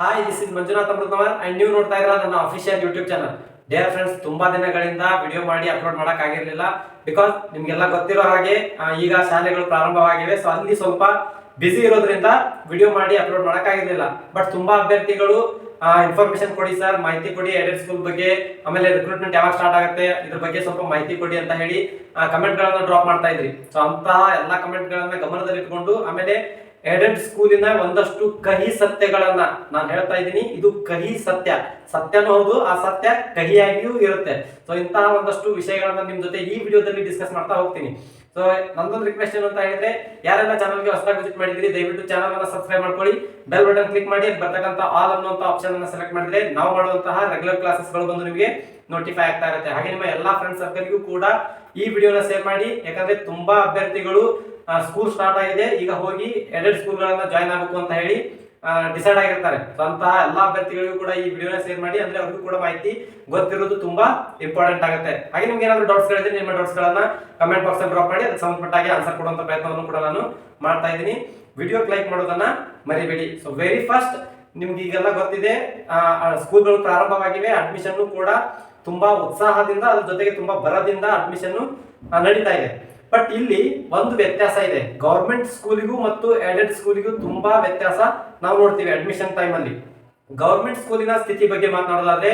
Hi, this is Manjunath Amritavar and ನೀವು ನೋಡ್ತಾ ಇದ್ದೀರಾ ನನ್ನ official YouTube channel. Dear friends, ತುಂಬಾ ದಿನಗಳಿಂದ ವಿಡಿಯೋ ಮಾಡಿ ಅಪ್ಲೋಡ್ ಮಾಡಕ್ ಆಗಿರ್ಲಿಲ್ಲ. ಬಿಕಾಸ್ ನಿಮ್ಗೆಲ್ಲ ಗೊತ್ತಿರೋ ಹಾಗೆ ಈಗ ಶಾಲೆಗಳು ಪ್ರಾರಂಭವಾಗಿವೆ. ಸೊ ಅಲ್ಲಿ ಸ್ವಲ್ಪ ಬಿಸಿ ಇರೋದ್ರಿಂದ ವಿಡಿಯೋ ಮಾಡಿ ಅಪ್ಲೋಡ್ ಮಾಡಕ್ ಆಗಿರ್ಲಿಲ್ಲ. ಬಟ್ ತುಂಬಾ ಅಭ್ಯರ್ಥಿಗಳು ಇನ್ಫಾರ್ಮೇಶನ್ ಕೊಡಿ ಸರ್, ಮಾಹಿತಿ ಕೊಡಿ ಏಡೆಡ್ ಸ್ಕೂಲ್ ಬಗ್ಗೆ, ಆಮೇಲೆ ರಿಕ್ರೂಟ್ಮೆಂಟ್ ಯಾವಾಗ ಸ್ಟಾರ್ಟ್ ಆಗುತ್ತೆ ಇದ್ರ ಬಗ್ಗೆ ಸ್ವಲ್ಪ ಮಾಹಿತಿ ಕೊಡಿ ಅಂತ ಹೇಳಿ ಕಮೆಂಟ್ ಗಳನ್ನ ಡ್ರಾಪ್ ಮಾಡ್ತಾ ಇದ್ರಿ. ಸೊ ಅಂತಹ ಎಲ್ಲಾ ಕಮೆಂಟ್ ಗಳನ್ನ ಗಮನದಲ್ಲಿ ಇಟ್ಕೊಂಡು ಆಮೇಲೆ ಏಡೆಡ್ ಸ್ಕೂಲಿನ ಒಂದಷ್ಟು ಕಹಿ ಸತ್ಯಗಳನ್ನ ನಾನು ಹೇಳ್ತಾ ಇದ್ದೀನಿ. ಇದು ಕಹಿ ಸತ್ಯ, ಸತ್ಯನೂ ಹೌದು, ಆ ಸತ್ಯ ಕಹಿಯಾಗಿಯೂ ಇರುತ್ತೆ. ಸೊ ಇಂತಹ ಒಂದಷ್ಟು ವಿಷಯಗಳನ್ನ ನಿಮ್ ಜೊತೆ ಈ ವಿಡಿಯೋದಲ್ಲಿ ಡಿಸ್ಕಸ್ ಮಾಡ್ತಾ ಹೋಗ್ತೀನಿ. ಸೊ ನಂದೊಂದು ರಿಕ್ವೆಸ್ಟ್ ಏನು ಅಂತ ಹೇಳಿದ್ರೆ, ಯಾರೆಲ್ಲ ಚಾನಲ್ಗೆ ಹೊಸದಾಗಿ ವಿಸಿಟ್ ಮಾಡಿದ್ರಿ ದಯವಿಟ್ಟು ಚಾನಲ್ ಅನ್ನ ಸಬ್ಸ್ಕ್ರೈಬ್ ಮಾಡ್ಕೊಳ್ಳಿ, ಬೆಲ್ ಬಟನ್ ಕ್ಲಿಕ್ ಮಾಡಿ, ಅಲ್ಲಿ ಬರ್ತಕ್ಕಂಥ ಆಲ್ ಅನ್ನುವಂತ ಆಪ್ಷನ್ ಅನ್ನ ಸೆಲೆಕ್ಟ್ ಮಾಡಿದ್ರೆ ನಾವು ಮಾಡುವಂತಹ ರೆಗ್ಯುಲರ್ ಕ್ಲಾಸಸ್ ಗಳು ಬಂದು ನಿಮಗೆ ನೋಟಿಫೈ ಆಗ್ತಾ ಇರುತ್ತೆ. ಹಾಗೆ ನಿಮ್ಮ ಎಲ್ಲಾ ಫ್ರೆಂಡ್ಸ್ ಸರ್ಕಲ್ಗೂ ಕೂಡ ಈ ವಿಡಿಯೋನ ಶೇರ್ ಮಾಡಿ. ಯಾಕಂದ್ರೆ ತುಂಬಾ ಅಭ್ಯರ್ಥಿಗಳು ಸ್ಕೂಲ್ ಸ್ಟಾರ್ಟ್ ಆಗಿದೆ, ಈಗ ಹೋಗಿ ಏಡೆಡ್ ಸ್ಕೂಲ್ ಗಳನ್ನ ಜಾಯ್ನ್ ಆಗಬೇಕು ಅಂತ ಹೇಳಿ ಡಿಸೈಡ್ ಆಗಿರ್ತಾರೆ. ಸೊ ಅಂತಹ ಎಲ್ಲಾ ಅಭ್ಯರ್ಥಿಗಳಿಗೂ ಕೂಡ ಈ ವಿಡಿಯೋನ ಶೇರ್ ಮಾಡಿ, ಅಂದ್ರೆ ಅವ್ರಿಗೂ ಕೂಡ ಮಾಹಿತಿ ಗೊತ್ತಿರೋದು ತುಂಬಾ ಇಂಪಾರ್ಟೆಂಟ್ ಆಗುತ್ತೆ. ಹಾಗೆ ನಿಮ್ಗೆ ಏನಾದ್ರು ಡೌಟ್ಸ್ ಗಳಿದ್ರೆ ನಿಮ್ಮ ಡೌಟ್ಸ್ ಗಳನ್ನ ಕಮೆಂಟ್ ಬಾಕ್ಸ್ ಅಲ್ಲಿ ಡ್ರಾಪ್ ಮಾಡಿ, ಅದಕ್ಕೆ ಸಂಬಂಧಪಟ್ಟ ಹಾಗೆ ಆನ್ಸರ್ ಕೊಡುವಂತ ಪ್ರಯತ್ನವನ್ನು ಕೂಡ ನಾನು ಮಾಡ್ತಾ ಇದ್ದೀನಿ. ವಿಡಿಯೋಗೆ ಲೈಕ್ ಮಾಡೋದನ್ನ ಮರಿಬೇಡಿ. ಸೊ ವೆರಿ ಫಸ್ಟ್, ನಿಮ್ಗೆ ಈಗೆಲ್ಲ ಗೊತ್ತಿದೆ ಸ್ಕೂಲ್ಗಳು ಪ್ರಾರಂಭವಾಗಿವೆ, ಅಡ್ಮಿಷನ್ ಕೂಡ ತುಂಬಾ ಉತ್ಸಾಹದಿಂದ ಅದ್ರ ಜೊತೆಗೆ ತುಂಬಾ ಬರದಿಂದ ಅಡ್ಮಿಷನ್ ನಡೀತಾ ಇದೆ. ಬಟ್ ಇಲ್ಲಿ ಒಂದು ವ್ಯತ್ಯಾಸ ಇದೆ, ಗವರ್ಮೆಂಟ್ ಸ್ಕೂಲಿಗೂ ಮತ್ತು ಏಡೆಡ್ ಸ್ಕೂಲಿಗೂ ತುಂಬಾ ವ್ಯತ್ಯಾಸ ನಾವು ನೋಡ್ತೀವಿ. ಅಡ್ಮಿಷನ್ ಟೈಮ್ ಅಲ್ಲಿ ಗವರ್ಮೆಂಟ್ ಸ್ಕೂಲಿನ ಸ್ಥಿತಿ ಬಗ್ಗೆ ಮಾತನಾಡೋದಾದ್ರೆ,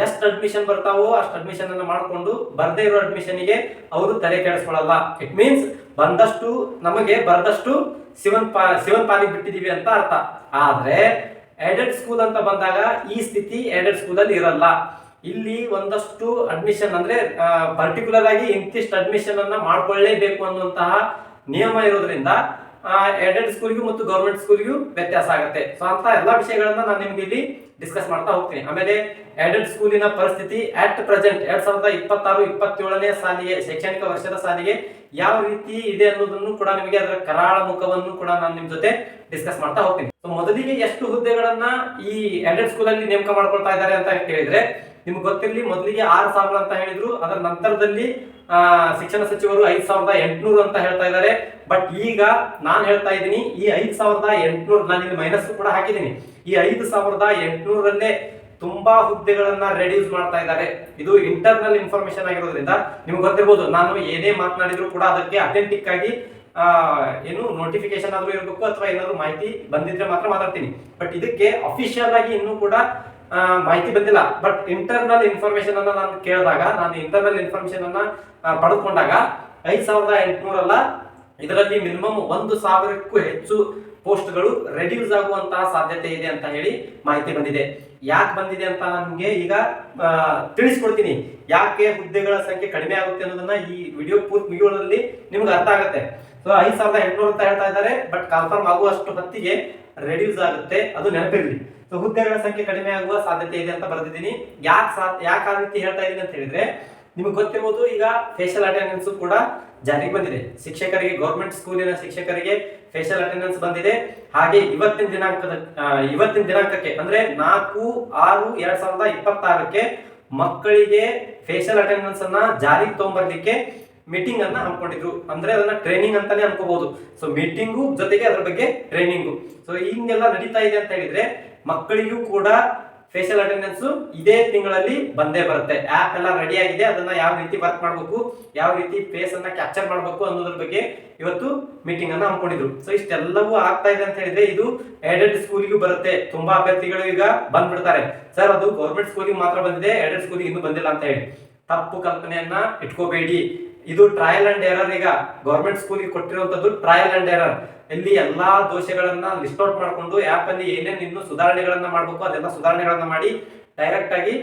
ಎಷ್ಟು ಅಡ್ಮಿಷನ್ ಬರ್ತಾವೋ ಅಷ್ಟು ಅಡ್ಮಿಷನ್ ಅನ್ನ ಮಾಡಿಕೊಂಡು ಬರ್ದೇ ಇರೋ ಅಡ್ಮಿಷನ್ ಗೆ ಅವರು ತಲೆ ಕೆಡಿಸ್ಕೊಳ್ಳಲ್ಲ. ಇಟ್ ಮೀನ್ಸ್ ಬಂದಷ್ಟು ನಮಗೆ ಬರದಷ್ಟು ಶಿವನ್ ಪಾಲಿಗೆ ಬಿಟ್ಟಿದೀವಿ ಅಂತ ಅರ್ಥ. ಆದ್ರೆ ಏಡೆಡ್ ಸ್ಕೂಲ್ ಅಂತ ಬಂದಾಗ ಈ ಸ್ಥಿತಿ ಏಡೆಡ್ ಸ್ಕೂಲ್ ಅಲ್ಲಿ ಇರಲ್ಲ. ಇಲ್ಲಿ ಒಂದಷ್ಟು ಅಡ್ಮಿಷನ್ ಅಂದ್ರೆ ಪರ್ಟಿಕ್ಯುಲರ್ ಆಗಿ ಇಂತಿಷ್ಟು ಅಡ್ಮಿಷನ್ ಅನ್ನ ಮಾಡ್ಕೊಳ್ಳೇಬೇಕು ಅನ್ನುವಂತಹ ನಿಯಮ ಇರೋದ್ರಿಂದ ಏಡೆಡ್ ಸ್ಕೂಲ್ಗೂ ಮತ್ತು ಗವರ್ಮೆಂಟ್ ಸ್ಕೂಲ್ಗೂ ವ್ಯತ್ಯಾಸ ಆಗುತ್ತೆ. ಸೊ ಅಂತ ಎಲ್ಲಾ ವಿಷಯಗಳನ್ನ ನಾನು ನಿಮ್ಗೆ ಇಲ್ಲಿ ಡಿಸ್ಕಸ್ ಮಾಡ್ತಾ ಹೋಗ್ತೀನಿ. ಆಮೇಲೆ ಏಡೆಡ್ ಸ್ಕೂಲಿನ ಪರಿಸ್ಥಿತಿ ಅಟ್ ಪ್ರೆಸೆಂಟ್ 2026-27ನೇ ಸಾಲಿಗೆ, ಶೈಕ್ಷಣಿಕ ವರ್ಷದ ಸಾಲಿಗೆ ಯಾವ ರೀತಿ ಇದೆ ಅನ್ನೋದನ್ನು ಕೂಡ ನಿಮಗೆ ಅದರ ಕರಾಳ ಮುಖವನ್ನು ಕೂಡ ನಾನು ನಿಮ್ ಜೊತೆ ಡಿಸ್ಕಸ್ ಮಾಡ್ತಾ ಹೋಗ್ತೀನಿ. ಸೊ ಮೊದಲಿಗೆ ಎಷ್ಟು ಹುದ್ದೆಗಳನ್ನ ಈ ಏಡೆಡ್ ಸ್ಕೂಲ್ ಅಲ್ಲಿ ನೇಮಕ ಮಾಡ್ಕೊಳ್ತಾ ಇದ್ದಾರೆ ಅಂತ ಕೇಳಿದ್ರೆ, ನಿಮ್ಗೆ ಗೊತ್ತಿರಲಿ, ಮೊದಲಿಗೆ 6,000 ಅಂತ ಹೇಳಿದ್ರು. ಅದರ ನಂತರದಲ್ಲಿ ಶಿಕ್ಷಣ ಸಚಿವರು 5,800 ಅಂತ ಹೇಳ್ತಾ ಇದ್ದಾರೆ. ಬಟ್ ಈಗ ನಾನು ಹೇಳ್ತಾ ಇದ್ದೀನಿ, ಈ 5,800 ನಾನು ಇಲ್ಲಿ ಮೈನಸ್ ಕೂಡ ಹಾಕಿದ್ದೀನಿ. ಈ 5,800ರಲ್ಲೇ ತುಂಬಾ ಹುದ್ದೆಗಳನ್ನ ರೆಡ್ಯೂಸ್ ಮಾಡ್ತಾ ಇದ್ದಾರೆ. ಇದು ಇಂಟರ್ನಲ್ ಇನ್ಫಾರ್ಮೇಶನ್ ಆಗಿರೋದ್ರಿಂದ ನಿಮ್ಗೆ ಗೊತ್ತಿರ್ಬೋದು, ನಾನು ಏನೇ ಮಾತನಾಡಿದ್ರು ಕೂಡ ಅದಕ್ಕೆ ಅಥೆಂಟಿಕ್ ಆಗಿ ಏನು ನೋಟಿಫಿಕೇಶನ್ ಆದ್ರೂ ಇರಬೇಕು ಅಥವಾ ಏನಾದ್ರು ಮಾಹಿತಿ ಬಂದಿದ್ರೆ ಮಾತ್ರ ಮಾತಾಡ್ತೀನಿ. ಬಟ್ ಇದಕ್ಕೆ ಅಫಿಷಿಯಲ್ ಆಗಿ ಇನ್ನೂ ಕೂಡ ಮಾಹಿತಿ ಬಂದಿಲ್ಲ. ಬಟ್ ಇಂಟರ್ನಲ್ ಇನ್ಫಾರ್ಮೇಶನ್ ಅನ್ನ ನಾನು ಕೇಳಿದಾಗ, ನಾನು ಇಂಟರ್ನಲ್ ಇನ್ಫಾರ್ಮೇಶನ್ ಅನ್ನ ಪಡೆದುಕೊಂಡಾಗ 5,800 ಅಲ್ಲ, ಇದರಲ್ಲಿ ಮಿನಿಮಮ್ 1,000ಕ್ಕೂ ಹೆಚ್ಚು ಪೋಸ್ಟ್ಗಳು ರೆಡ್ಯೂಸ್ ಆಗುವಂತಹ ಸಾಧ್ಯತೆ ಇದೆ ಅಂತ ಹೇಳಿ ಮಾಹಿತಿ ಬಂದಿದೆ. ಯಾಕೆ ಬಂದಿದೆ ಅಂತ ನಮ್ಗೆ ಈಗ ತಿಳಿಸ್ಕೊಡ್ತೀನಿ. ಯಾಕೆ ಹುದ್ದೆಗಳ ಸಂಖ್ಯೆ ಕಡಿಮೆ ಆಗುತ್ತೆ ಅನ್ನೋದನ್ನ ಈ ವಿಡಿಯೋ ಪೂರ್ತಿ ಮುಗಿಯೋದ್ರಲ್ಲಿ ನಿಮ್ಗೆ ಅರ್ಥ ಆಗುತ್ತೆ. ಸೊ 5,800 ಅಂತ ಹೇಳ್ತಾ ಇದ್ದಾರೆ, ಬಟ್ ಕನ್ಫರ್ಮ್ ಆಗುವಷ್ಟು ಹೊತ್ತಿಗೆ ರೆಡ್ಯೂಸ್ ಆಗುತ್ತೆ, ಅದು ನೆನಪಿರಲಿ. ಸೊ ಹುದ್ದೆಗಳ ಸಂಖ್ಯೆ ಕಡಿಮೆ ಆಗುವ ಸಾಧ್ಯತೆ ಇದೆ ಅಂತ ಬರೆದಿದ್ದೀನಿ. ಯಾಕೆ ಆ ರೀತಿ ಹೇಳ್ತಾ ಇದ್ದೀನಿ ಅಂತ ಹೇಳಿದ್ರೆ, ನಿಮಗೆ ಗೊತ್ತಿರ್ಬೋದು, ಈಗ ಫೇಶಿಯಲ್ ಅಟೆಂಡೆನ್ಸ್ ಕೂಡ ಜಾರಿಗೆ ಬಂದಿದೆ. ಶಿಕ್ಷಕರಿಗೆ, ಗೌರ್ಮೆಂಟ್ ಸ್ಕೂಲಿನ ಶಿಕ್ಷಕರಿಗೆ ಫೇಶಿಯಲ್ ಅಟೆಂಡೆನ್ಸ್ ಬಂದಿದೆ. ಹಾಗೆ ಇವತ್ತಿನ ದಿನಾಂಕಕ್ಕೆ ಅಂದ್ರೆ 4/6/2026ಕ್ಕೆ ಮಕ್ಕಳಿಗೆ ಫೇಶಿಯಲ್ ಅಟೆಂಡೆನ್ಸ್ ಅನ್ನ ಜಾರಿಗೆ ತಗೊಂಡ್ಬರ್ಲಿಕ್ಕೆ ಮೀಟಿಂಗ್ ಅನ್ನ ಹಮ್ಮಿಕೊಂಡಿದ್ರು. ಅಂದ್ರೆ ಅದನ್ನ ಟ್ರೈನಿಂಗ್ ಅಂತಾನೆ ಅನ್ಕೋಬಹುದು. ಸೊ ಮೀಟಿಂಗು ಜೊತೆಗೆ ಅದ್ರ ಬಗ್ಗೆ ಟ್ರೈನಿಂಗು. ಸೊ ಹಿಂಗೆಲ್ಲ ನಡೀತಾ ಇದೆ ಅಂತ ಹೇಳಿದ್ರೆ, ಮಕ್ಕಳಿಗೂ ಕೂಡ ಫೇಶಿಯಲ್ ಅಟೆಂಡೆನ್ಸ್ ಇದೇ ತಿಂಗಳಲ್ಲಿ ಬಂದೇ ಬರುತ್ತೆ. ಆಪ್ ಎಲ್ಲ ರೆಡಿ ಆಗಿದೆ, ಅದನ್ನ ಯಾವ ರೀತಿ ವರ್ಕ್ ಮಾಡಬೇಕು, ಯಾವ ರೀತಿ ಫೇಸ್ ಅನ್ನ ಕ್ಯಾಪ್ಚರ್ ಮಾಡಬೇಕು ಅನ್ನೋದ್ರ ಬಗ್ಗೆ ಇವತ್ತು ಮೀಟಿಂಗ್ ಅನ್ನ ಹಮ್ಮಿಕೊಂಡಿದ್ರು. ಸೊ ಇಷ್ಟೆಲ್ಲವೂ ಆಗ್ತಾ ಇದೆ ಅಂತ ಹೇಳಿದ್ರೆ, ಇದು ಏಡೆಡ್ ಸ್ಕೂಲಿಗೂ ಬರುತ್ತೆ. ತುಂಬಾ ಅಭ್ಯರ್ಥಿಗಳು ಈಗ ಬಂದ್ಬಿಡ್ತಾರೆ, ಸರ್ ಅದು ಗೌರ್ಮೆಂಟ್ ಸ್ಕೂಲಿಗೆ ಮಾತ್ರ ಬಂದಿದೆ, ಏಡೆಡ್ ಸ್ಕೂಲಿಗೆ ಇನ್ನೂ ಬಂದಿಲ್ಲ ಅಂತ ಹೇಳಿ. ತಪ್ಪು ಕಲ್ಪನೆಯನ್ನ ಇಟ್ಕೋಬೇಡಿ. ಇದು ಟ್ರಯಲ್ ಅಂಡ್ ಎರರ್. ಈಗ ಗೌರ್ಮೆಂಟ್ ಸ್ಕೂಲಿಗೆ ಕೊಟ್ಟಿರುವಂತದ್ದು ಟ್ರಯಲ್ ಅಂಡ್ ಎರರ್. ಇಲ್ಲಿ ಎಲ್ಲಾ ದೋಷಗಳನ್ನ ಲಿಸ್ಟ್ ಔಟ್ ಮಾಡಿಕೊಂಡು ಆಪ್ ಅಲ್ಲಿ ಏನೇನು ಇನ್ನು ಸುಧಾರಣೆಗಳನ್ನ ಮಾಡಬೇಕು ಅದೆಲ್ಲ ಸುಧಾರಣೆಗಳನ್ನ ಮಾಡಿ ಡೈರೆಕ್ಟ್ ಆಗಿ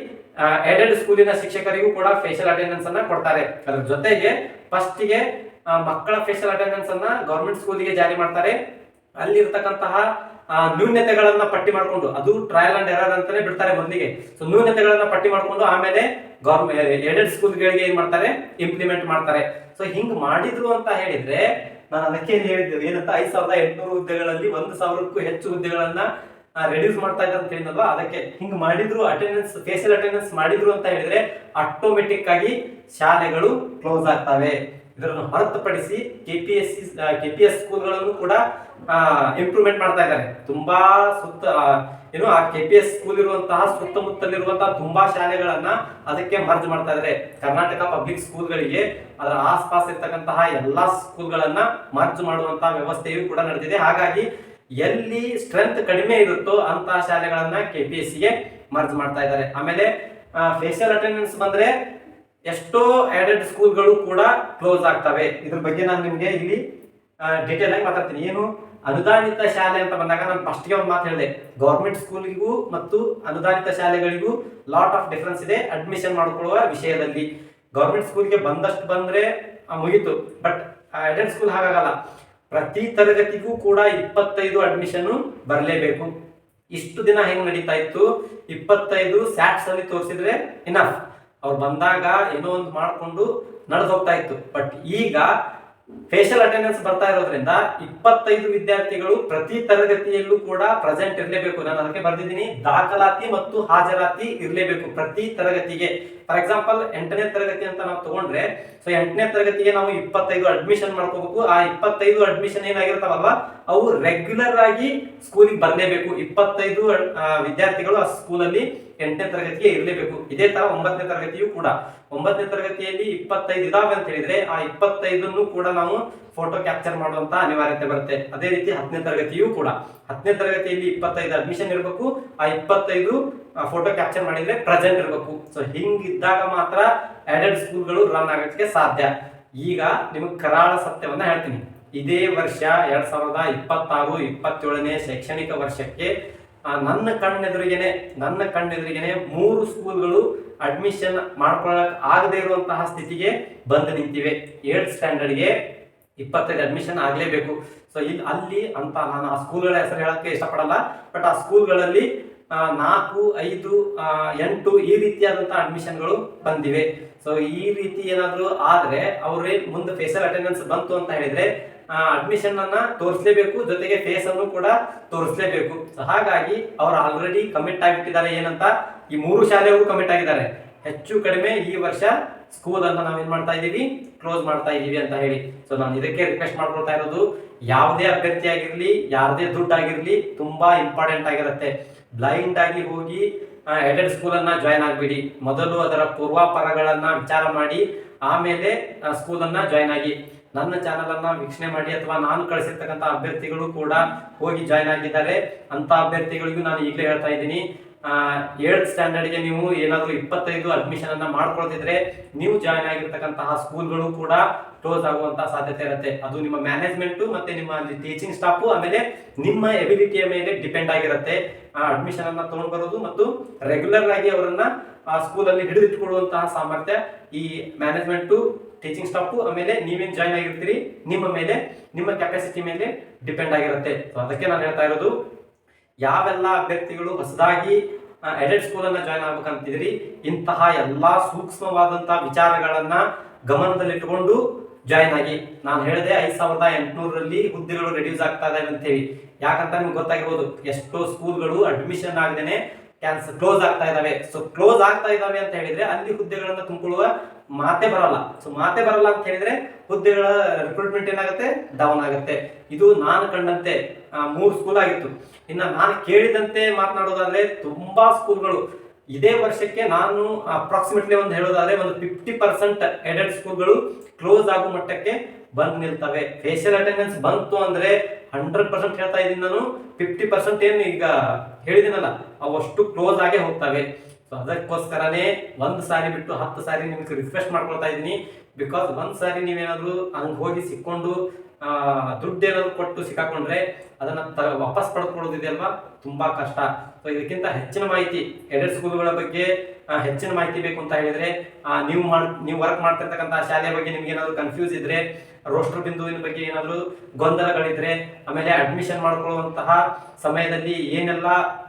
ಏಡೆಡ್ ಸ್ಕೂಲಿನ ಶಿಕ್ಷಕರಿಗೂ ಕೂಡ ಫೇಶಿಯಲ್ ಅಟೆಂಡೆನ್ಸ್ ಅನ್ನ ಕೊಡ್ತಾರೆ. ಅದ್ರ ಜೊತೆಗೆ ಫಸ್ಟ್ ಗೆ ಮಕ್ಕಳ ಫೇಶಿಯಲ್ ಅಟೆಂಡೆನ್ಸ್ ಅನ್ನ ಗೌರ್ಮೆಂಟ್ ಸ್ಕೂಲಿಗೆ ಜಾರಿ ಮಾಡ್ತಾರೆ. ಅಲ್ಲಿರ್ತಕ್ಕಂತಹ ನ್ಯೂನ್ಯತೆಗಳನ್ನ ಪಟ್ಟಿ ಮಾಡ್ಕೊಂಡು, ಅದು ಟ್ರಯಲ್ ಅಂಡ್ ಎರರ್ ಅಂತಾನೆ ಬಿಡ್ತಾರೆ ಮೊದಲಿಗೆ. ಸೊ ನ್ಯೂನ್ಯತೆಗಳನ್ನ ಪಟ್ಟಿ ಮಾಡ್ಕೊಂಡು ಆಮೇಲೆ ಏಡೆಡ್ ಸ್ಕೂಲ್ಗಳಿಗೆ ಏನ್ ಮಾಡ್ತಾರೆ, ಇಂಪ್ಲಿಮೆಂಟ್ ಮಾಡ್ತಾರೆ. ಸೊ ಹಿಂಗ್ ಮಾಡಿದ್ರು ಅಂತ ಹೇಳಿದ್ರೆ, ನಾನು ಅದಕ್ಕೆ ಹೇಳಿದ್ದೆ ಏನಂತ, 5,800 ಹುದ್ದೆಗಳಲ್ಲಿ 1,000ಕ್ಕೂ ಹೆಚ್ಚು ಹುದ್ದೆಗಳನ್ನ ರೆಡ್ಯೂಸ್ ಮಾಡ್ತಾ ಇದ್ದಾರೆ ಅಂತ ಹೇಳಿದ್ನಲ್ವಾ, ಅದಕ್ಕೆ ಹಿಂಗ್ ಮಾಡಿದ್ರು. ಅಟೆಂಡೆನ್ಸ್, ಫೇಶಿಯಲ್ ಅಟೆಂಡೆನ್ಸ್ ಮಾಡಿದ್ರು ಅಂತ ಹೇಳಿದ್ರೆ ಆಟೋಮೆಟಿಕ್ ಆಗಿ ಶಾಲೆಗಳು ಕ್ಲೋಸ್ ಆಗ್ತವೆ. ಇದನ್ನು ಹೊರತುಪಡಿಸಿ KPS ಸ್ಕೂಲ್ಗಳನ್ನು ಕೂಡ ಇಂಪ್ರೂವ್ಮೆಂಟ್ ಮಾಡ್ತಾ ಇದ್ದಾರೆ. ತುಂಬಾ ಏನು ಆ KPS ಸ್ಕೂಲ್ ಇರುವಂತಹ ಸುತ್ತಮುತ್ತಲಿರುವಂತಹ ತುಂಬಾ ಶಾಲೆಗಳನ್ನ ಅದಕ್ಕೆ ಮರ್ಜ್ ಮಾಡ್ತಾ ಇದ್ದಾರೆ. ಕರ್ನಾಟಕ ಪಬ್ಲಿಕ್ ಸ್ಕೂಲ್ಗಳಿಗೆ ಅದರ ಆಸ್ಪಾಸ್ ಇರ್ತಕ್ಕಂತಹ ಎಲ್ಲಾ ಸ್ಕೂಲ್ಗಳನ್ನ ಮರ್ಜ್ ಮಾಡುವಂತಹ ವ್ಯವಸ್ಥೆಯು ಕೂಡ ನಡೆದಿದೆ. ಹಾಗಾಗಿ ಎಲ್ಲಿ ಸ್ಟ್ರೆಂತ್ ಕಡಿಮೆ ಇರುತ್ತೋ ಅಂತಹ ಶಾಲೆಗಳನ್ನ KPSಗೆ ಮರ್ಜ್ ಮಾಡ್ತಾ ಇದ್ದಾರೆ. ಆಮೇಲೆ ಫೇಷಿಯಲ್ ಅಟೆಂಡೆನ್ಸ್ ಬಂದ್ರೆ ಎಷ್ಟೋ ಏಡೆಡ್ ಸ್ಕೂಲ್ಗಳು ಕೂಡ ಕ್ಲೋಸ್ ಆಗ್ತವೆ. ಇದ್ರ ಬಗ್ಗೆ ನಾನು ನಿಮ್ಗೆ ಇಲ್ಲಿ ಡೀಟೇಲ್ ಆಗಿ ಮಾತಾಡ್ತೀನಿ. ಏನು ಅನುದಾನಿತ ಶಾಲೆ ಅಂತ ಬಂದಾಗ ನಾನು ಫಸ್ಟ್ಗೆ ಒಂದು ಮಾತು ಹೇಳಿದೆ, ಗೌರ್ಮೆಂಟ್ ಸ್ಕೂಲಿಗೂ ಮತ್ತು ಅನುದಾನಿತ ಶಾಲೆಗಳಿಗೂ ಲಾಟ್ ಆಫ್ ಡಿಫರೆನ್ಸ್ ಇದೆ ಅಡ್ಮಿಷನ್ ಮಾಡಿಕೊಳ್ಳುವ ವಿಷಯದಲ್ಲಿ. ಗೌರ್ಮೆಂಟ್ ಸ್ಕೂಲ್ಗೆ ಬಂದಷ್ಟು ಬಂದ್ರೆ ಮುಗೀತು, ಬಟ್ ಏಡೆಡ್ ಸ್ಕೂಲ್ ಹಾಗಾಗಲ್ಲ. ಪ್ರತಿ ತರಗತಿಗೂ ಕೂಡ 25 ಅಡ್ಮಿಷನ್ ಬರಲೇಬೇಕು. ಇಷ್ಟು ದಿನ ಹೆಂಗ್ ನಡೀತಾ ಇತ್ತು, 25 ಸ್ಯಾಟ್ಸ್ ಅಲ್ಲಿ ತೋರಿಸಿದ್ರೆ ಇನಫ್, ಅವ್ರು ಬಂದಾಗ ಏನೋ ಒಂದು ಮಾಡ್ಕೊಂಡು ನಡೆದು ಹೋಗ್ತಾ ಇತ್ತು. ಬಟ್ ಈಗ ಫೇಷಿಯಲ್ ಅಟೆಂಡೆನ್ಸ್ ಬರ್ತಾ ಇರೋದ್ರಿಂದ 25 ವಿದ್ಯಾರ್ಥಿಗಳು ಪ್ರತಿ ತರಗತಿಯಲ್ಲೂ ಕೂಡ ಪ್ರೆಸೆಂಟ್ ಇರಲೇಬೇಕು. ನಾನು ಅದಕ್ಕೆ ಬರ್ದಿದ್ದೀನಿ, ದಾಖಲಾತಿ ಮತ್ತು ಹಾಜರಾತಿ ಇರಲೇಬೇಕು ಪ್ರತಿ ತರಗತಿಗೆ. ಫಾರ್ ಎಕ್ಸಾಂಪಲ್ 8ನೇ ತರಗತಿ ಅಂತ ನಾವು ತಗೊಂಡ್ರೆ, ಸೊ 8ನೇ ತರಗತಿಗೆ ನಾವು 25 ಅಡ್ಮಿಷನ್ ಮಾಡ್ಕೋಬೇಕು. ಆ 25 ಅಡ್ಮಿಷನ್ ಏನಾಗಿರ್ತಾವಲ್ವಾ, ಅವು ರೆಗ್ಯುಲರ್ ಆಗಿ ಸ್ಕೂಲಿಗೆ ಬರಲೇಬೇಕು. 25 ವಿದ್ಯಾರ್ಥಿಗಳು ಆ ಸ್ಕೂಲಲ್ಲಿ 8ನೇ ತರಗತಿಗೆ ಇರಲೇಬೇಕು. ಇದೇ ತರ 9ನೇ ತರಗತಿಯೂ ಕೂಡ, 9ನೇ ತರಗತಿಯಲ್ಲಿ 25 ಇದಾವೆ ಅಂತ ಹೇಳಿದ್ರೆ ಆ 25 ಕೂಡ ನಾವು ಫೋಟೋ ಕ್ಯಾಪ್ಚರ್ ಮಾಡುವಂತ ಅನಿವಾರ್ಯತೆ ಬರುತ್ತೆ. ಅದೇ ರೀತಿ 10ನೇ ತರಗತಿಯೂ ಕೂಡ, 10ನೇ ತರಗತಿಯಲ್ಲಿ 25 ಅಡ್ಮಿಷನ್ ಇರಬೇಕು, ಆ 25 ಫೋಟೋ ಕ್ಯಾಪ್ಚರ್ ಮಾಡಿದ್ರೆ ಪ್ರೆಸೆಂಟ್ ಇರಬೇಕು. ಸೊ ಹಿಂಗಿದ್ದಾಗ ಮಾತ್ರ ಏಡೆಡ್ ಸ್ಕೂಲ್ಗಳು ರನ್ ಆಗೋಕ್ಕೆ ಸಾಧ್ಯ. ಈಗ ನಿಮಗೆ ಕರಾಳ ಸತ್ಯವನ್ನ ಹೇಳ್ತೀನಿ. ಇದೇ ವರ್ಷ 2026-27ನೇ ಶೈಕ್ಷಣಿಕ ವರ್ಷಕ್ಕೆ ನನ್ನ ಕಣ್ಣೆದುರಿಗೆನೆ 3 ಸ್ಕೂಲ್ಗಳು ಅಡ್ಮಿಷನ್ ಮಾಡ್ಕೊಳ್ಳಕ್ ಆಗದೆ ಇರುವಂತಹ ಸ್ಥಿತಿಗೆ ಬಂದು ನಿಂತಿವೆ. 8th ಸ್ಟ್ಯಾಂಡರ್ಡ್ಗೆ 25 admission ಆಗ್ಲೇಬೇಕು. ಸೊ ಅಲ್ಲಿ ಅಂತ ನಾನು ಆ ಸ್ಕೂಲ್ಗಳ ಹೆಸರು ಹೇಳಕ್ಕೆ ಇಷ್ಟಪಡಲ್ಲ, ಬಟ್ ಆ ಸ್ಕೂಲ್ಗಳಲ್ಲಿ 4, 5, 8 ಈ ರೀತಿಯಾದಂತಹ ಅಡ್ಮಿಷನ್ಗಳು ಬಂದಿವೆ. ಸೊ ಈ ರೀತಿ ಏನಾದ್ರು ಆದ್ರೆ ಅವ್ರೇ ಮುಂದೆ ಫೇಷಿಯಲ್ ಅಟೆಂಡೆನ್ಸ್ ಬಂತು ಅಂತ ಹೇಳಿದ್ರೆ ಅಡ್ಮಿಷನ್ ಅನ್ನ ತೋರಿಸಲೇಬೇಕು, ಜೊತೆಗೆ ಫೇಸ್ ಅನ್ನು ಕೂಡ ತೋರಿಸಲೇಬೇಕು. ಹಾಗಾಗಿ ಅವ್ರು ಆಲ್ರೆಡಿ ಕಮಿಟ್ ಆಗಿಬಿಟ್ಟಿದ್ದಾರೆ. ಏನಂತ, ಈ 3 ಶಾಲೆಯವರು ಕಮಿಟ್ ಆಗಿದ್ದಾರೆ. ಹೆಚ್ಚು ಕಡಿಮೆ ಈ ವರ್ಷ ಸ್ಕೂಲ್ ಅನ್ನ ನಾವೇನ್ ಮಾಡ್ತಾ ಇದೀವಿ, ಕ್ಲೋಸ್ ಮಾಡ್ತಾ ಇದೀವಿ ಅಂತ ಹೇಳಿ. ಸೊ ನಾನು ಇದಕ್ಕೆ ರಿಕ್ವೆಸ್ಟ್ ಮಾಡ್ಕೊಳ್ತಾ ಇರೋದು, ಯಾವುದೇ ಅಭ್ಯರ್ಥಿ ಆಗಿರ್ಲಿ, ಯಾರದೇ ದುಡ್ಡು ಆಗಿರ್ಲಿ, ತುಂಬಾ ಇಂಪಾರ್ಟೆಂಟ್ ಆಗಿರುತ್ತೆ. ಬ್ಲೈಂಡ್ ಆಗಿ ಹೋಗಿ ಏಡೆಡ್ ಸ್ಕೂಲ್ ಅನ್ನ ಜಾಯ್ನ್ ಆಗ್ಬಿಡಿ. ಮೊದಲು ಅದರ ಪೂರ್ವಾಪರಗಳನ್ನ ವಿಚಾರ ಮಾಡಿ ಆಮೇಲೆ ಸ್ಕೂಲ್ ಅನ್ನ ಜಾಯ್ನ್ ಆಗಿ. ನನ್ನ ಚಾನಲ್ ಅನ್ನ ವೀಕ್ಷಣೆ ಮಾಡಿ ಅಥವಾ ನಾನು ಕಳಿಸಿರ್ತಕ್ಕಂಥ ಅಭ್ಯರ್ಥಿಗಳು ಕೂಡ ಹೋಗಿ ಜಾಯ್ನ್ ಆಗಿದ್ದಾರೆ. ಅಂತ ಅಭ್ಯರ್ಥಿಗಳಿಗೂ ನಾನು ಈಗಲೇ ಹೇಳ್ತಾ ಇದ್ದೀನಿ, 8th ಸ್ಟ್ಯಾಂಡರ್ಡ್ಗೆ ನೀವು ಏನಾದರೂ 25 ಅಡ್ಮಿಷನ್ ಅನ್ನ ಮಾಡ್ಕೊಳ್ತಿದ್ರೆ ನೀವು ಜಾಯ್ನ್ ಆಗಿರ್ತಕ್ಕಂತಹ ಸ್ಕೂಲ್ಗಳು ಕೂಡ ಕ್ಲೋಸ್ ಆಗುವಂತಹ ಸಾಧ್ಯತೆ ಇರುತ್ತೆ. ಅದು ನಿಮ್ಮ ಮ್ಯಾನೇಜ್ಮೆಂಟ್ ಮತ್ತೆ ನಿಮ್ಮ ಟೀಚಿಂಗ್ ಸ್ಟಾಫ್ ಆಮೇಲೆ ನಿಮ್ಮ ಎಬಿಲಿಟಿಯ ಮೇಲೆ ಡಿಪೆಂಡ್ ಆಗಿರುತ್ತೆ. ಅಡ್ಮಿಷನ್ ಅನ್ನ ತಗೊಂಡ್ ಬರೋದು ಮತ್ತು ರೆಗ್ಯುಲರ್ ಆಗಿ ಅವರನ್ನ ಆ ಸ್ಕೂಲಲ್ಲಿ ಹಿಡಿದಿಟ್ಟುಕೊಳ್ಳುವಂತಹ ಸಾಮರ್ಥ್ಯ ಈ ಮ್ಯಾನೇಜ್ಮೆಂಟ್, ಟೀಚಿಂಗ್ ಸ್ಟಾಫ್ ಆಮೇಲೆ ನೀವೇನ್ ಜಾಯ್ನ್ ಆಗಿರ್ತೀರಿ ನಿಮ್ಮ ಮೇಲೆ, ನಿಮ್ಮ ಕೆಪಾಸಿಟಿ ಮೇಲೆ ಡಿಪೆಂಡ್ ಆಗಿರುತ್ತೆ. ಅದಕ್ಕೆ ನಾನು ಹೇಳ್ತಾ ಇರೋದು, ಯಾವೆಲ್ಲ ಅಭ್ಯರ್ಥಿಗಳು ಹೊಸದಾಗಿ ಏಡೆಡ್ ಸ್ಕೂಲ್ ಅನ್ನ ಜಾಯ್ನ್ ಆಗ್ಬೇಕಂತಿದ್ರಿ, ಇಂತಹ ಎಲ್ಲಾ ಸೂಕ್ಷ್ಮವಾದಂತಹ ವಿಚಾರಗಳನ್ನ ಗಮನದಲ್ಲಿಟ್ಟುಕೊಂಡು ಜಾಯ್ನ್ ಆಗಿ. ನಾನು ಹೇಳಿದೆ 5800ರಲ್ಲಿ ಹುದ್ದೆಗಳು ರೆಡ್ಯೂಸ್ ಆಗ್ತಾ ಇದಾವೆ ಅಂತ ಹೇಳಿ. ಯಾಕಂತ ನಿಮ್ಗೆ ಗೊತ್ತಾಗಿರ್ಬೋದು, ಎಷ್ಟೋ ಸ್ಕೂಲ್ಗಳು ಅಡ್ಮಿಷನ್ ಆಗದೇನೆ ಕ್ಲೋಸ್ ಆಗ್ತಾ ಇದಾವೆ. ಸೊ ಕ್ಲೋಸ್ ಆಗ್ತಾ ಇದಾವೆ ಅಂತ ಹೇಳಿದ್ರೆ ಅಲ್ಲಿ ಹುದ್ದೆಗಳನ್ನ ತುಂಬಿಕೊಳ್ಳುವ ಮಾತೆ ಬರಲ್ಲ. ಸೊ ಮಾತೆ ಬರಲ್ಲ ಅಂತ ಹೇಳಿದ್ರೆ ಹುದ್ದೆಗಳ ರಿಕ್ರೂಟ್ಮೆಂಟ್ ಏನಾಗುತ್ತೆ, ಡೌನ್ ಆಗುತ್ತೆ. ಇದು ನಾನು ಕಂಡಂತೆ 3 ಸ್ಕೂಲ್ ಆಗಿತ್ತು. ಇನ್ನು ನಾನು ಕೇಳಿದಂತೆ ಮಾತನಾಡೋದಾದ್ರೆ ತುಂಬಾ ಸ್ಕೂಲ್ಗಳು ಇದೇ ವರ್ಷಕ್ಕೆ ನಾನು ಅಪ್ರಾಕ್ಸಿಮೇಟ್ಲಿ ಒಂದು ಹೇಳೋದಾದ್ರೆ ಒಂದು 50% ಏಡೆಡ್ ಸ್ಕೂಲ್ಗಳು ಕ್ಲೋಸ್ ಆಗೋ ಮಟ್ಟಕ್ಕೆ ಬಂದು ನಿಲ್ತವೆ. ಫೇಷಿಯಲ್ ಅಟೆಂಡೆನ್ಸ್ ಬಂತು ಅಂದ್ರೆ 100% ಹೇಳ್ತಾ ಇದ್ದೀನಿ ನಾನು, 50% ಏನು ಈಗ ಹೇಳಿದಿನಲ್ಲ ಅವಷ್ಟು ಕ್ಲೋಸ್ ಆಗೇ ಹೋಗ್ತವೆ. ಸೊ ಅದಕ್ಕೋಸ್ಕರನೇ 1 ಸಾರಿ ಬಿಟ್ಟು 10 ಸಾರಿ ನಿಮ್ಗೆ ರಿಕ್ವೆಸ್ಟ್ ಮಾಡ್ಕೊಳ್ತಾ ಇದ್ದೀನಿ. ಬಿಕಾಸ್ 1 ಸಾರಿ ನೀವೇನಾದ್ರು ಹಂಗೆ ಹೋಗಿ ಸಿಕ್ಕೊಂಡು ದುಡ್ಡು ಏನಾದ್ರು ಕೊಟ್ಟು ಸಿಕ್ಕಾಕೊಂಡ್ರೆ ಅದನ್ನ ವಾಪಸ್ ಪಡೆದುಕೊಳ್ಳೋದಿದೆ ಅಲ್ವಾ, ತುಂಬಾ ಕಷ್ಟ. ಸೊ ಇದಕ್ಕಿಂತ ಹೆಚ್ಚಿನ ಮಾಹಿತಿ ಏಡೆಡ್ ಸ್ಕೂಲ್ಗಳ ಬಗ್ಗೆ ಹೆಚ್ಚಿನ ಮಾಹಿತಿ ಬೇಕು ಅಂತ ಹೇಳಿದ್ರೆ ನೀವು ವರ್ಕ್ ಮಾಡ್ತಿರ್ತಕ್ಕಂಥ ಶಾಲೆಯ ಬಗ್ಗೆ ನಿಮ್ಗೆ ಏನಾದ್ರು ಕನ್ಫ್ಯೂಸ್ ಇದ್ರೆ, ರೋಸ್ಟರ್ ಬಿಂದುವಿನ ಬಗ್ಗೆ ಏನಾದ್ರು ಗೊಂದಲಗಳಿದ್ರೆ, ಆಮೇಲೆ ಅಡ್ಮಿಷನ್ ಮಾಡ್ಕೊಳ್ಳುವಂತಹ ಸಮಯದಲ್ಲಿ ಏನೆಲ್ಲ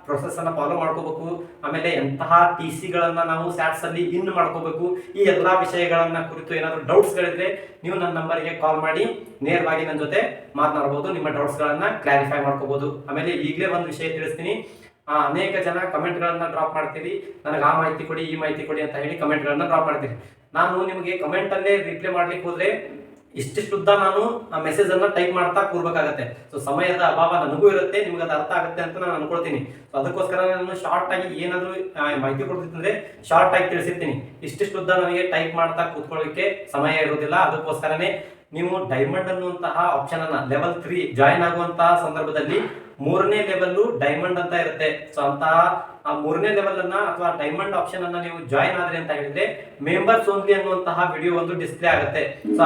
ಪ್ರೊಸೆಸ್ ಅನ್ನ ಫಾಲೋ ಮಾಡ್ಕೋಬೇಕು, ಆಮೇಲೆ ಎಂತಹ TCಗಳನ್ನ ನಾವು ಸ್ಯಾಟ್ಸ್ ಅಲ್ಲಿ ಇನ್ ಮಾಡ್ಕೋಬೇಕು, ಈ ಎಲ್ಲಾ ವಿಷಯಗಳನ್ನ ಕುರಿತು ಏನಾದ್ರು ಡೌಟ್ಸ್ ಗಳಿದ್ರೆ ನೀವು ನನ್ನ ನಂಬರ್ಗೆ ಕಾಲ್ ಮಾಡಿ ನೇರವಾಗಿ ನನ್ನ ಜೊತೆ ಮಾತನಾಡಬಹುದು. ನಿಮ್ಮ ಡೌಟ್ಸ್ ಗಳನ್ನ ಕ್ಲಾರಿಫೈ ಮಾಡ್ಕೋಬಹುದು. ಆಮೇಲೆ ಈಗಲೇ ಒಂದು ವಿಷಯ ತಿಳಿಸ್ತೀನಿ, ಅನೇಕ ಜನ ಕಮೆಂಟ್ ಗಳನ್ನ ಡ್ರಾಪ್ ಮಾಡ್ತೀರಿ, ನನಗೆ ಆ ಮಾಹಿತಿ ಕೊಡಿ, ಈ ಮಾಹಿತಿ ಕೊಡಿ ಅಂತ ಹೇಳಿ ಕಮೆಂಟ್ ಗಳನ್ನ ಡ್ರಾಪ್ ಮಾಡ್ತೀರಿ. ನಾನು ನಿಮಗೆ ಕಮೆಂಟ್ ಅಲ್ಲೇ ರಿಪ್ಲೈ ಮಾಡ್ಲಿಕ್ಕೆ ಹೋದ್ರೆ ಇಷ್ಟಿಷ್ಟು ಉದ್ದ ನಾನು ಆ ಮೆಸೇಜ್ ಅನ್ನ ಟೈಪ್ ಮಾಡ್ತಾ ಕೂರ್ಬೇಕಾಗತ್ತೆ. ಸೊ ಸಮಯದ ಅಭಾವ ನನಗೂ ಇರುತ್ತೆ, ನಿಮ್ಗೆ ಅದು ಅರ್ಥ ಆಗುತ್ತೆ ಅಂತ ನಾನು ಅನ್ಕೊಳ್ತೀನಿ. ಸೊ ಅದಕ್ಕೋಸ್ಕರ ನಾನು ಶಾರ್ಟ್ ಆಗಿ ಏನಾದ್ರು ಮಾಹಿತಿ ಕೊಡ್ತಿದ್ರೆ ಶಾರ್ಟ್ ಆಗಿ ತಿಳಿಸಿರ್ತೀನಿ. ಇಷ್ಟಿಷ್ಟು ಉದ್ದ ನನಗೆ ಟೈಪ್ ಮಾಡ್ತಾ ಕೂತ್ಕೊಳ್ಳಿಕ್ಕೆ ಸಮಯ ಇರುವುದಿಲ್ಲ. ಅದಕ್ಕೋಸ್ಕರನೇ ನೀವು ಡೈಮಂಡ್ ಅನ್ನುವಂತಹ ಆಪ್ಷನ್ ಅನ್ನ ಲೆವೆಲ್ 3 ಜಾಯಿನ್ ಆಗುವಂತಹ ಸಂದರ್ಭದಲ್ಲಿ 3ನೇ ಲೆವೆಲ್ ಡೈಮಂಡ್ ಅಂತ ಇರುತ್ತೆ. ಸೊ ಅಂತಹ ಆ 3ನೇ ಲೆವೆಲ್ ಅನ್ನ ಅಥವಾ ಡೈಮಂಡ್ ಆಪ್ಷನ್ ಅನ್ನ ನೀವು ಜಾಯಿನ್ ಆದ್ರಿ ಅಂತ ಹೇಳಿದ್ರೆ ಮೆಂಬರ್ಸ್ ಓನ್ಲಿ ಅನ್ನುವಂತಹ ವಿಡಿಯೋ ಒಂದು ಡಿಸ್ಪ್ಲೇ ಆಗುತ್ತೆ. ಸೊ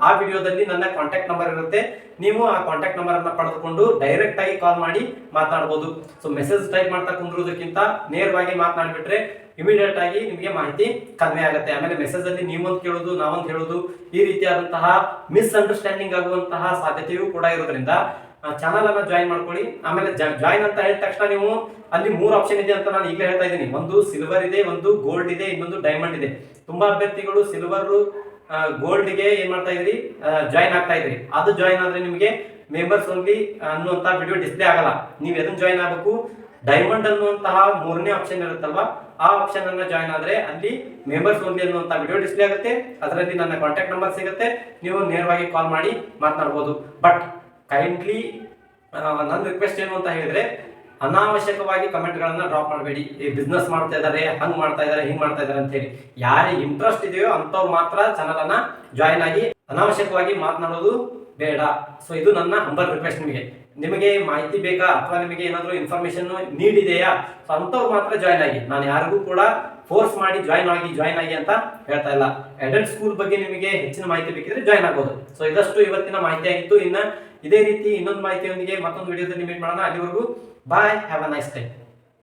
ಆ ವಿಡಿಯೋದಲ್ಲಿ ನನ್ನ ಕಾಂಟ್ಯಾಕ್ಟ್ ನಂಬರ್ ಇರುತ್ತೆ. ನೀವು ಆ ಕಾಂಟ್ಯಾಕ್ಟ್ ನಂಬರ್ ಅನ್ನ ಪಡೆದುಕೊಂಡು ಡೈರೆಕ್ಟ್ ಆಗಿ ಕಾಲ್ ಮಾಡಿ ಮಾತನಾಡಬಹುದು. ಸೊ ಮೆಸೇಜ್ ಟೈಪ್ ಮಾಡ್ತಾ ಕುಂದ್ರೋದಕ್ಕಿಂತ ನೇರವಾಗಿ ಮಾತನಾಡ್ಬಿಟ್ರೆ ಇಮಿಡಿಯೇಟ್ ಆಗಿ ನಿಮಗೆ ಮಾಹಿತಿ ಕಡಿಮೆ ಆಗುತ್ತೆ. ಆಮೇಲೆ ಮೆಸೇಜ್ ಅಲ್ಲಿ ನೀವೊಂದು ಕೇಳೋದು ನಾವೊಂದು ಹೇಳೋದು ಈ ರೀತಿಯಾದಂತಹ ಮಿಸ್ಅಂಡರ್ಸ್ಟ್ಯಾಂಡಿಂಗ್ ಆಗುವಂತಹ ಸಾಧ್ಯತೆಯೂ ಕೂಡ ಇರೋದ್ರಿಂದ ಚಾನಲ್ ಅನ್ನ ಜಾಯಿನ್ ಮಾಡ್ಕೊಳ್ಳಿ. ಆಮೇಲೆ ಜಾಯಿನ್ ಅಂತ ಹೇಳಿದ ತಕ್ಷಣ ನೀವು ಅಲ್ಲಿ 3 ಆಪ್ಷನ್ ಇದೆ ಅಂತ ನಾನು ಈಗಲೇ ಹೇಳ್ತಾ ಇದ್ದೀನಿ. ಒಂದು ಸಿಲ್ವರ್ ಇದೆ, ಒಂದು ಗೋಲ್ಡ್ ಇದೆ, ಇನ್ನೊಂದು ಡೈಮಂಡ್ ಇದೆ. ತುಂಬಾ ಅಭ್ಯರ್ಥಿಗಳು ಸಿಲ್ವರ್ ಗೋಲ್ಡ್ ಗೆ ಏನ್ ಮಾಡ್ತಾ ಇದ್ರಿ, ಜಾಯಿನ್ ಆಗ್ತಾ ಇದ್ರಿ. ಅದು ಜಾಯಿನ್ ಆದ್ರೆ ನಿಮಗೆ ಮೆಂಬರ್ಸ್ ಓನ್ಲಿ ಅನ್ನುವಂತ ವಿಡಿಯೋ ಡಿಸ್ಪ್ಲೇ ಆಗಲ್ಲ. ನೀವು ಎದನ್ನ ಜಾಯಿನ್ ಆಗಬೇಕು, ಡೈಮಂಡ್ ಅನ್ನುವಂತಹ 3ನೇ ಆಪ್ಷನ್ ಇರುತ್ತಲ್ವಾ, ಆ ಆಪ್ಷನ್ ಅನ್ನ ಜಾಯಿನ್ ಆದ್ರೆ ಅಲ್ಲಿ ಮೆಂಬರ್ಸ್ ಓನ್ಲಿ ಅನ್ನುವಂತ ವಿಡಿಯೋ ಡಿಸ್ಪ್ಲೇ ಆಗುತ್ತೆ. ಅದರಲ್ಲಿ ನನ್ನ ಕಾಂಟ್ಯಾಕ್ಟ್ ನಂಬರ್ ಸಿಗುತ್ತೆ, ನೀವು ನೇರವಾಗಿ ಕಾಲ್ ಮಾಡಿ ಮಾತನಾಡಬಹುದು. ಬಟ್ ಕೈಂಡ್ಲಿ ನನ್ನ ರಿಕ್ವೆಸ್ಟ್ ಏನು ಅಂತ ಹೇಳಿದ್ರೆ, ಅನಾವಶ್ಯಕವಾಗಿ ಕಮೆಂಟ್ ಗಳನ್ನ ಡ್ರಾಪ್ ಮಾಡಬೇಡಿ. ಈ ಬಿಸ್ನೆಸ್ ಮಾಡ್ತಾ ಇದಾರೆ, ಹಂಗ್ ಮಾಡ್ತಾ ಇದಾರೆ, ಹಿಂಗ್ ಮಾಡ್ತಾ ಇದಾರೆ ಅಂತ ಹೇಳಿ. ಯಾರಿಗೆ ಇಂಟ್ರೆಸ್ಟ್ ಇದೆಯೋ ಅಂತವ್ರು ಮಾತ್ರ ಚಾನಲ್ ಅನ್ನ ಜಾಯಿನ್ ಆಗಿ. ಅನಾವಶ್ಯಕವಾಗಿ ಮಾತನಾಡೋದು ಬೇಡ. ಸೊ ಇದು ನನ್ನ ಹಂಬಲ್ ರಿಕ್ವೆಸ್ಟ್. ನಿಮಗೆ ಮಾಹಿತಿ ಬೇಕಾ ಅಥವಾ ನಿಮಗೆ ಏನಾದರೂ ಇನ್ಫಾರ್ಮೇಶನ್ ನೀಡ್ ಇದೆಯಾ, ಸೊ ಅಂತವ್ರು ಮಾತ್ರ ಜಾಯಿನ್ ಆಗಿ. ನಾನು ಯಾರಿಗೂ ಕೂಡ ಫೋರ್ಸ್ ಮಾಡಿ ಜಾಯಿನ್ ಆಗಿ ಅಂತ ಹೇಳ್ತಾ ಇಲ್ಲ. ಅಡಲ್ಟ್ ಸ್ಕೂಲ್ ಬಗ್ಗೆ ನಿಮಗೆ ಹೆಚ್ಚಿನ ಮಾಹಿತಿ ಬೇಕಿದ್ರೆ ಜಾಯಿನ್ ಆಗ್ಬೋದು. ಸೊ ಇದಷ್ಟು ಇವತ್ತಿನ ಮಾಹಿತಿ ಆಗಿತ್ತು. ಇನ್ನ ಇದೇ ರೀತಿ ಇನ್ನೊಂದು ಮಾಹಿತಿಯೊಂದಿಗೆ ಮತ್ತೊಂದು ವಿಡಿಯೋದಲ್ಲಿ ಮೀಟ್ ಮಾಡೋಣ. ಅಲ್ಲಿವರೆಗೂ ಬಾಯ್, ಹ್ಯಾವ್ ಅ ನೈಸ್ ಡೇ.